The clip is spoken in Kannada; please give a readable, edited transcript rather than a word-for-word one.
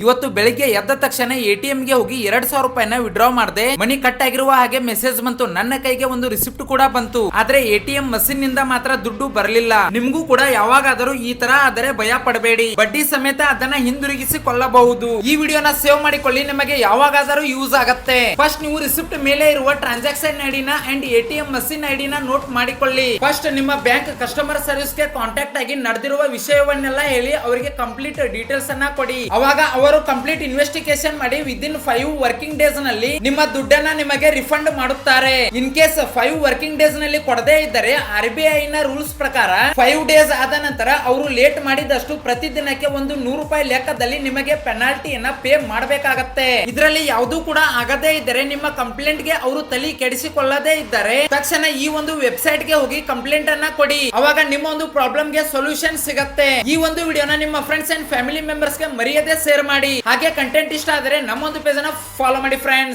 ಇವತ್ತು ಬೆಳಿಗ್ಗೆ ಎದ್ದ ತಕ್ಷಣ ಎಟಿಎಂ ಗೆ ಹೋಗಿ 2,000 ರೂಪಾಯಿನ ವಿಡ್ರಾ ಮಾಡಿದೆ. ಮನಿ ಕಟ್ ಆಗಿರುವ ಹಾಗೆ ಮೆಸೇಜ್ ಬಂತು. ನನ್ನ ಕೈಗೆ ಒಂದು ರಿಸಿಪ್ಟ್ ಕೂಡ ಬಂತು. ಆದ್ರೆ ಎಟಿಎಂ ಮಷೀನ್ ನಿಂದ ಮಾತ್ರ ದುಡ್ಡು ಬರಲಿಲ್ಲ. ನಿಮ್ಗೂ ಕೂಡ ಯಾವಾಗಾದರೂ ಈ ತರ ಆದರೆ ಭಯ ಪಡಬೇಡಿ. ಬಡ್ಡಿ ಸಮೇತ ಅದನ್ನ ಹಿಂದಿರುಗಿಸಿ ಕೊಳ್ಳಬಹುದು. ಈ ವಿಡಿಯೋನ ಸೇವ್ ಮಾಡಿಕೊಳ್ಳಿ, ನಿಮಗೆ ಯಾವಾಗಾದರೂ ಯೂಸ್ ಆಗತ್ತೆ. ಫಸ್ಟ್ ನೀವು ರಿಸಿಪ್ಟ್ ಮೇಲೆ ಇರುವ ಟ್ರಾನ್ಸಾಕ್ಷನ್ ಐಡಿನ ಅಂಡ್ ಎಟಿಎಂ ಮಷೀನ್ ಐಡಿನ ನೋಟ್ ಮಾಡಿಕೊಳ್ಳಿ. ಫಸ್ಟ್ ನಿಮ್ಮ ಬ್ಯಾಂಕ್ ಕಸ್ಟಮರ್ ಸರ್ವಿಸ್ ಗೆ ಕಾಂಟ್ಯಾಕ್ಟ್ ಆಗಿ ನಡೆದಿರುವ ವಿಷಯವನ್ನೆಲ್ಲ ಹೇಳಿ ಅವರಿಗೆ ಕಂಪ್ಲೀಟ್ ಡೀಟೇಲ್ಸ್ ಅನ್ನ ಕೊಡಿ. ಅವಾಗ ಅವರು ಕಂಪ್ಲೀಟ್ ಇನ್ವೆಸ್ಟಿಗೇಷನ್ ಮಾಡಿ ವಿದಿನ್ 5 ವರ್ಕಿಂಗ್ ಡೇಸ್ ನಲ್ಲಿ ನಿಮ್ಮ ದುಡ್ಡನ್ನ ನಿಮಗೆ ರಿಫಂಡ್ ಮಾಡುತ್ತಾರೆ. ಇನ್ ಕೇಸ್ 5 ವರ್ಕಿಂಗ್ ಡೇಸ್ ನಲ್ಲಿ ಕೊಡದೇ ಇದ್ದರೆ RBI ನ ರೂಲ್ಸ್ ಪ್ರಕಾರ 5 ಡೇಸ್ ಆದ ನಂತರ ಅವರು ಲೇಟ್ ಮಾಡಿದಷ್ಟು ಪ್ರತಿದಿನಕ್ಕೆ ಒಂದು 100 ರೂಪಾಯಿ ಲೆಕ್ಕದಲ್ಲಿ ನಿಮಗೆ ಪೆನಾಲ್ಟಿಯನ್ನ ಪೇ ಮಾಡಬೇಕಾಗತ್ತೆ. ಇದರಲ್ಲಿ ಯಾವುದೂ ಕೂಡ ಆಗದೇ ಇದ್ದರೆ ನಿಮ್ಮ ಕಂಪ್ಲೇಂಟ್ ಗೆ ಅವರು ತಲೆ ಕೆಡಿಸಿಕೊಳ್ಳದೇ ಇದ್ದರೆ ತಕ್ಷಣ ಈ ಒಂದು ವೆಬ್ಸೈಟ್ ಗೆ ಹೋಗಿ ಕಂಪ್ಲೇಂಟ್ ಅನ್ನ ಕೊಡಿ. ಅವಾಗ ನಿಮ್ಮ ಒಂದು ಪ್ರಾಬ್ಲಮ್ ಗೆ ಸೊಲ್ಯೂಷನ್ ಸಿಗತ್ತೆ. ಈ ಒಂದು ವಿಡಿಯೋನ ನಿಮ್ಮ ಫ್ರೆಂಡ್ಸ್ ಅಂಡ್ ಫ್ಯಾಮಿಲಿ ಮೆಂಬರ್ಸ್ ಗೆ ಮರೆಯದೆ ಶೇರ್ ಮಾಡಿ. ಹಾಗೆ ಕಂಟೆಂಟ್ ಇಷ್ಟ ಆದರೆ ನಮ್ಮೊಂದು ಪೇಜ್ ಅನ್ನ ಫಾಲೋ ಮಾಡಿ ಫ್ರೆಂಡ್ಸ್.